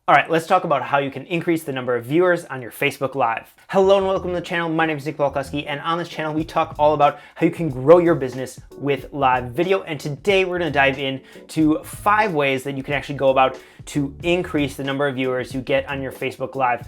All right, let's talk about how you can increase the number of viewers on your Facebook Live. Hello and welcome to the channel. My name is Nick Volkowski, and on this channel we talk all about how you can grow your business with live video. And today we're going to dive into 5 ways that you can actually go about to increase the number of viewers you get on your Facebook Live.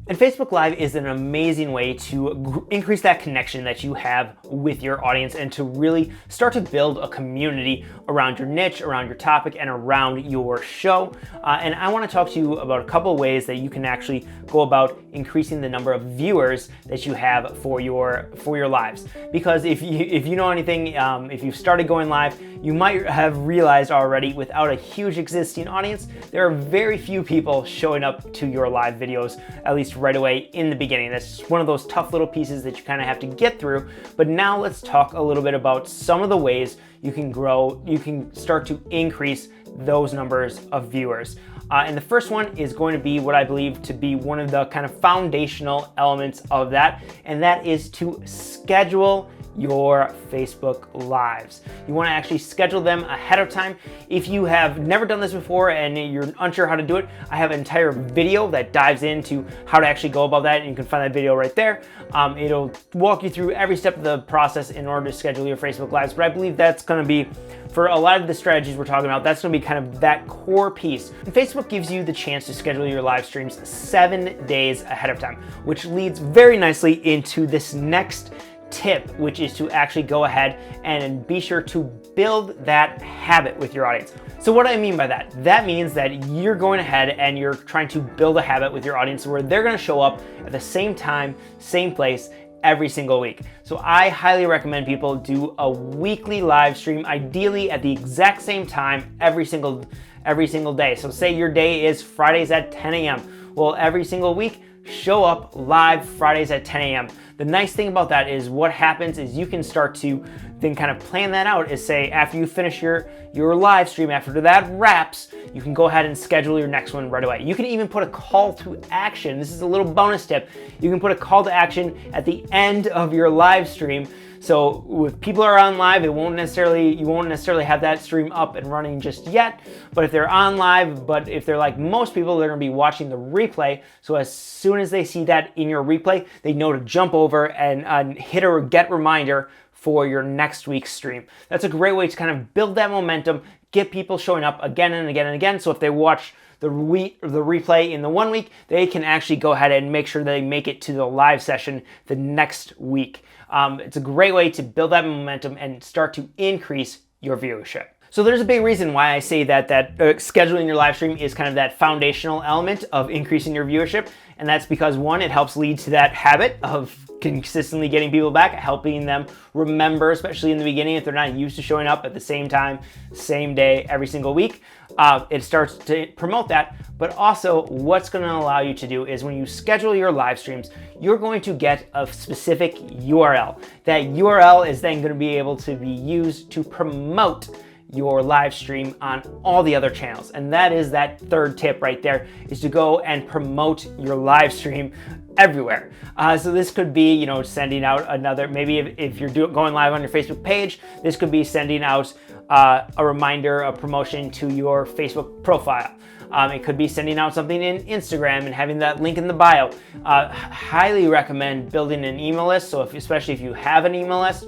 And Facebook Live is an amazing way to increase that connection that you have with your audience and to really start to build a community around your niche, around your topic, and around your show. And I want to talk to you about a couple of ways that you can actually go about increasing the number of viewers that you have for your lives. Because if you know anything, if you've started going live, you might have realized already, without a huge existing audience, there are very few people showing up to your live videos, at least right away in the beginning. That's just one of those tough little pieces that you kind of have to get through. But now let's talk a little bit about some of the ways you can start to increase those numbers of viewers. And the first one is going to be what I believe to be one of the kind of foundational elements of that, and that is to schedule your Facebook Lives. You want to actually schedule them ahead of time. If you have never done this before and you're unsure how to do it, I have an entire video that dives into how to actually go about that, and you can find that video right there. It'll walk you through every step of the process in order to schedule your Facebook Lives, but I believe that's going to be, for a lot of the strategies we're talking about, that's going to be kind of that core piece. And Facebook gives you the chance to schedule your live streams 7 days ahead of time, which leads very nicely into this next tip, which is to actually go ahead and be sure to build that habit with your audience. So what do I mean by that? That means that you're going ahead and you're trying to build a habit with your audience where they're going to show up at the same time, same place, every single week. So I highly recommend people do a weekly live stream, ideally at the exact same time every single day. So say your day is Fridays at 10 a.m. Well, every single week, show up live Fridays at 10 a.m. The nice thing about that is what happens is you can start to then kind of plan that out, is say after you finish your live stream, after that wraps, you can go ahead and schedule your next one right away. You can even put a call to action. This is a little bonus tip. You can put a call to action at the end of your live stream. So if people are on live, you won't necessarily have that stream up and running just yet. But if they're on live, but if they're like most people, they're gonna be watching the replay. So as soon as they see that in your replay, they know to jump over and hit a get reminder for your next week's stream. That's a great way to kind of build that momentum, get people showing up again and again and again. So if they watch the replay in the 1 week, they can actually go ahead and make sure they make it to the live session the next week. It's a great way to build that momentum and start to increase your viewership. So there's a big reason why I say that scheduling your live stream is kind of that foundational element of increasing your viewership. And that's because, one, it helps lead to that habit of consistently getting people back, helping them remember, especially in the beginning, if they're not used to showing up at the same time, same day, every single week. It starts to promote that. But also, what's going to allow you to do is when you schedule your live streams, you're going to get a specific URL. That URL is then going to be able to be used to promote your live stream on all the other channels. And that is that third tip right there, is to go and promote your live stream everywhere. So this could be, sending out another, maybe if you're going live on your Facebook page, this could be sending out a reminder, a promotion to your Facebook profile. It could be sending out something in Instagram and having that link in the bio. Highly recommend building an email list. So especially if you have an email list,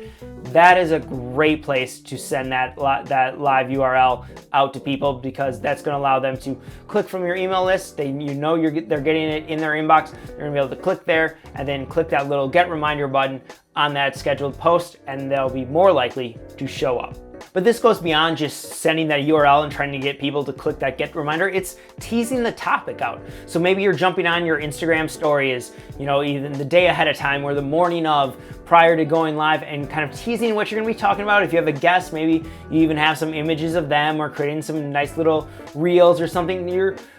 that is a great place to send that live URL out to people, because that's going to allow them to click from your email list. They're getting it in their inbox. They're going to be able to click there and then click that little get reminder button on that scheduled post, and they'll be more likely to show up. But this goes beyond just sending that URL and trying to get people to click that get reminder. It's teasing the topic out. So maybe you're jumping on your Instagram stories, even the day ahead of time or the morning of, prior to going live, and kind of teasing what you're going to be talking about. If you have a guest, maybe you even have some images of them or creating some nice little reels or something.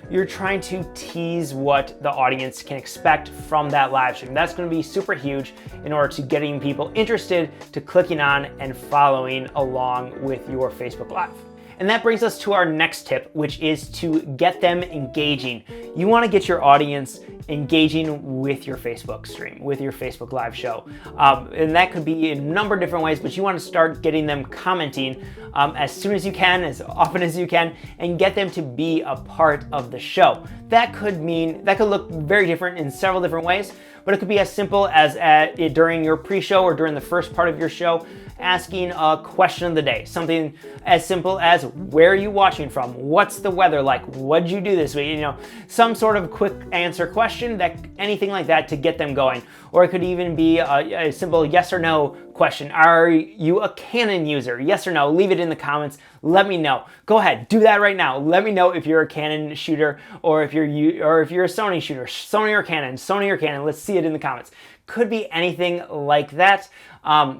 You're trying to tease what the audience can expect from that live stream. That's going to be super huge in order to getting people interested to clicking on and following along with your Facebook Live. And that brings us to our next tip, which is to get them engaging. you want to get your audience engaging with your Facebook stream, with your Facebook Live show. And that could be in a number of different ways, but you want to start getting them commenting as soon as you can, as often as you can, and get them to be a part of the show. That could look very different in several different ways, but it could be as simple as during your pre-show or during the first part of your show, asking a question of the day. Something as simple as, where are you watching from? What's the weather like? What'd you do this week? Some sort of quick answer question, anything like that to get them going. Or it could even be a simple yes or no question. Are you a Canon user? Yes or no? Leave it in the comments. Let me know. Go ahead, do that right now. Let me know if you're a Canon shooter or if you're a Sony shooter. Sony or Canon. Let's see it in the comments. Could be anything like that.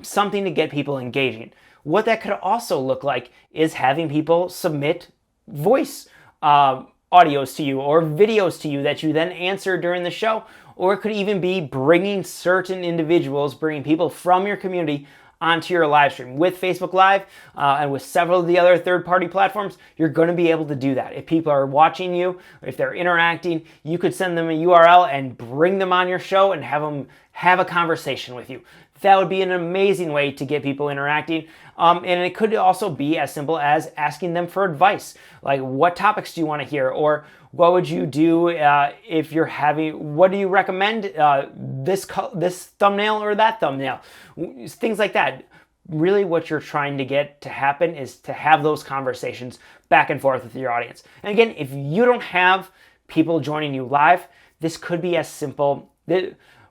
Something to get people engaging. What that could also look like is having people submit voice audios to you or videos to you that you then answer during the show. Or it could even be bringing certain individuals, bringing people from your community onto your live stream. With Facebook Live and with several of the other third-party platforms, you're going to be able to do that. If people are watching you, if they're interacting, you could send them a URL and bring them on your show and have them have a conversation with you. That would be an amazing way to get people interacting. And it could also be as simple as asking them for advice. Like, what topics do you want to hear? Or what would you do if you're what do you recommend? This thumbnail or that thumbnail? Things like that. Really what you're trying to get to happen is to have those conversations back and forth with your audience. And again, if you don't have people joining you live, this could be as simple.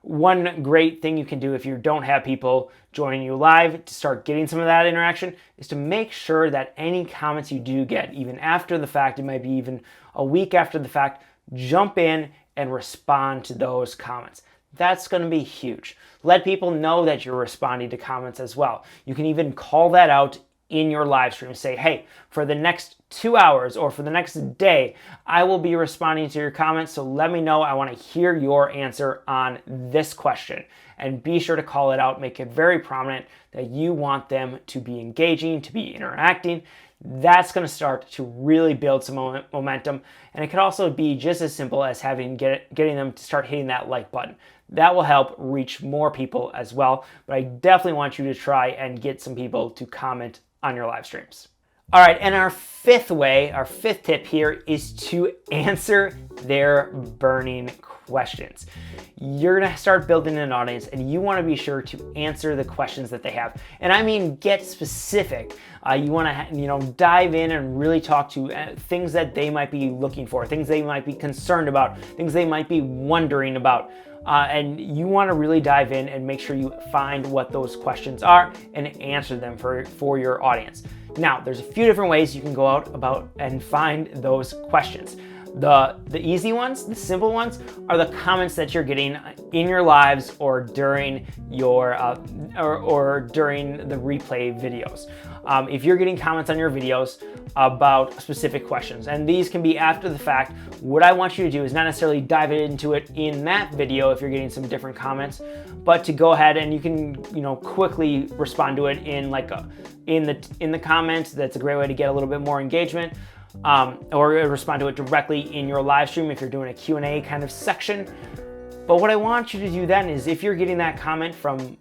One great thing you can do if you don't have people joining you live to start getting some of that interaction is to make sure that any comments you do get, even after the fact, it might be even a week after the fact, jump in and respond to those comments. That's going to be huge. Let people know that you're responding to comments as well. You can even call that out in your live stream. Say, hey, for the next 2 hours or for the next day, I will be responding to your comments, so let me know. I want to hear your answer on this question. And be sure to call it out, make it very prominent that you want them to be engaging, to be interacting. That's going to start to really build some momentum. And it could also be just as simple as getting them to start hitting that like button. That will help reach more people as well. But I definitely want you to try and get some people to comment on your live streams. All right, and our fifth tip here is to answer their burning questions. You're gonna start building an audience and you wanna be sure to answer the questions that they have. And I mean, get specific. You wanna dive in and really talk to things that they might be looking for, things they might be concerned about, things they might be wondering about. And you want to really dive in and make sure you find what those questions are and answer them for your audience. Now, there's a few different ways you can go out about and find those questions. The easy ones, the simple ones, are the comments that you're getting in your lives or during your or during the replay videos. If you're getting comments on your videos about specific questions, and these can be after the fact, what I want you to do is not necessarily dive into it in that video if you're getting some different comments, but to go ahead and you can quickly respond to it in in the comments. That's a great way to get a little bit more engagement. Or respond to it directly in your live stream if you're doing a Q&A kind of section. But what I want you to do then is, if you're getting that comment from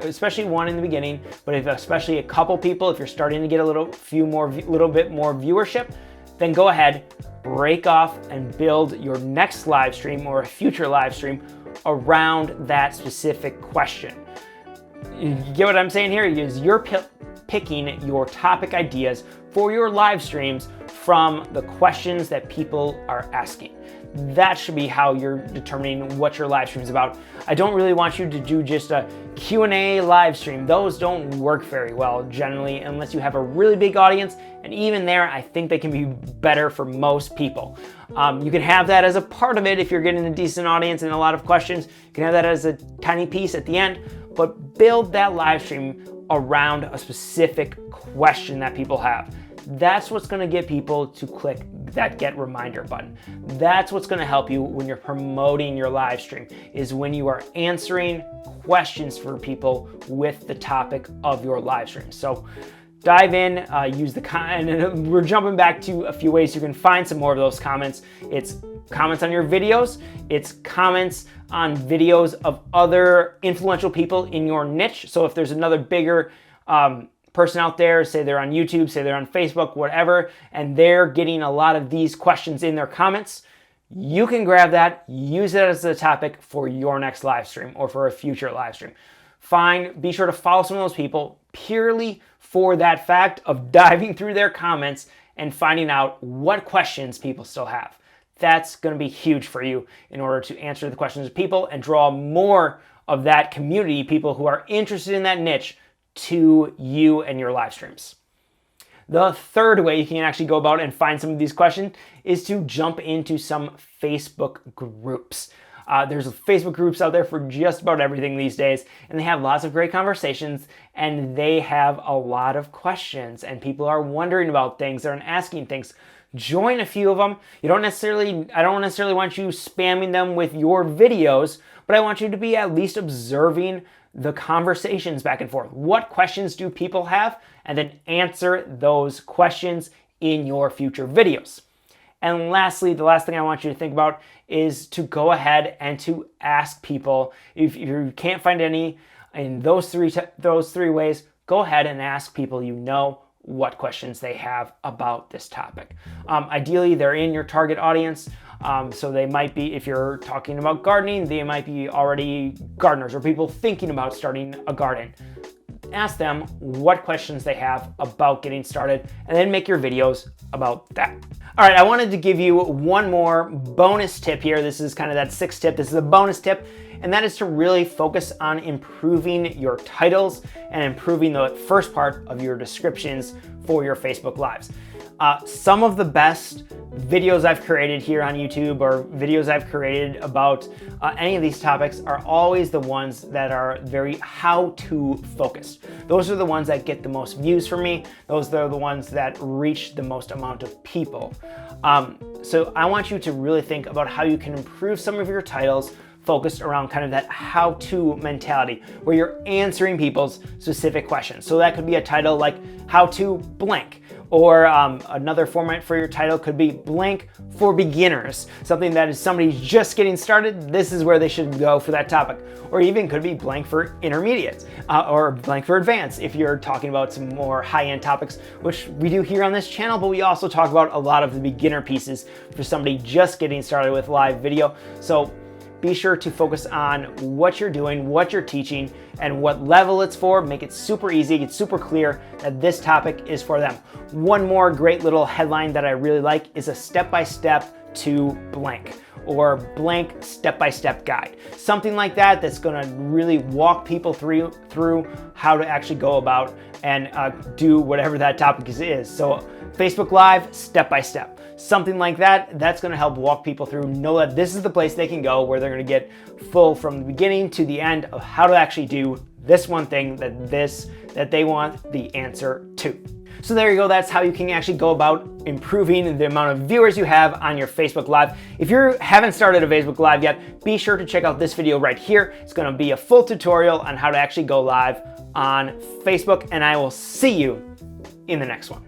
especially one in the beginning, but if especially a couple people, if you're starting to get a little bit more viewership, then go ahead, break off and build your next live stream or a future live stream around that specific question. You get what I'm saying here? Is you're picking your topic ideas for your live streams from the questions that people are asking. That should be how you're determining what your live stream is about. I don't really want you to do just a Q&A live stream. Those don't work very well generally unless you have a really big audience, and even there, I think they can be better for most people. You can have that as a part of it if you're getting a decent audience and a lot of questions. You can have that as a tiny piece at the end, but build that live stream around a specific question that people have. That's what's going to get people to click that get reminder button. That's what's going to help you when you're promoting your live stream, is when you are answering questions for people with the topic of your live stream. So dive in, use the and we're jumping back to a few ways you can find some more of those comments. It's comments on your videos, it's comments on videos of other influential people in your niche. So if there's another bigger person out there, say they're on YouTube, say they're on Facebook, whatever, and they're getting a lot of these questions in their comments, you can grab that, use it as a topic for your next live stream or for a future live stream. Be sure to follow some of those people purely for that fact of diving through their comments and finding out what questions people still have. That's going to be huge for you in order to answer the questions of people and draw more of that community, people who are interested in that niche, to you and your live streams. The third way you can actually go about and find some of these questions is to jump into some Facebook groups. There's Facebook groups out there for just about everything these days, and they have lots of great conversations, and they have a lot of questions, and people are wondering about things, they're asking things. Join a few of them. I don't necessarily want you spamming them with your videos, but I want you to be at least observing the conversations back and forth. What questions do people have? And then answer those questions in your future videos. And lastly, the last thing I want you to think about is to go ahead and to ask people. If you can't find any in those three ways, go ahead and ask people you know what questions they have about this topic. Ideally, they're in your target audience. So they might be, if you're talking about gardening, they might be already gardeners or people thinking about starting a garden. Ask them what questions they have about getting started and then make your videos about that. All right, I wanted to give you one more bonus tip here. This is kind of that sixth tip. This is a bonus tip, and that is to really focus on improving your titles and improving the first part of your descriptions for your Facebook Lives. Some of the best videos I've created here on YouTube or videos I've created about any of these topics are always the ones that are very how-to focused. Those are the ones that get the most views for me. Those are the ones that reach the most amount of people. So I want you to really think about how you can improve some of your titles focused around kind of that how-to mentality where you're answering people's specific questions. So that could be a title like how to blank. Or another format for your title could be blank for beginners. Something that is somebody's just getting started, this is where they should go for that topic. Or even could be blank for intermediate or blank for advanced if you're talking about some more high-end topics, which we do here on this channel, but we also talk about a lot of the beginner pieces for somebody just getting started with live video. So be sure to focus on what you're doing, what you're teaching, and what level it's for. Make it super easy, it's super clear that this topic is for them. One more great little headline that I really like is a step-by-step to blank or blank step-by-step guide. Something like that that's gonna really walk people through how to actually go about and do whatever that topic is. So Facebook Live, step-by-step. Something like that, that's gonna help walk people through, know that this is the place they can go where they're gonna get full from the beginning to the end of how to actually do this one thing that they want the answer to. So there you go, that's how you can actually go about improving the amount of viewers you have on your Facebook Live. If you haven't started a Facebook Live yet, be sure to check out this video right here. It's gonna be a full tutorial on how to actually go live on Facebook, and I will see you in the next one.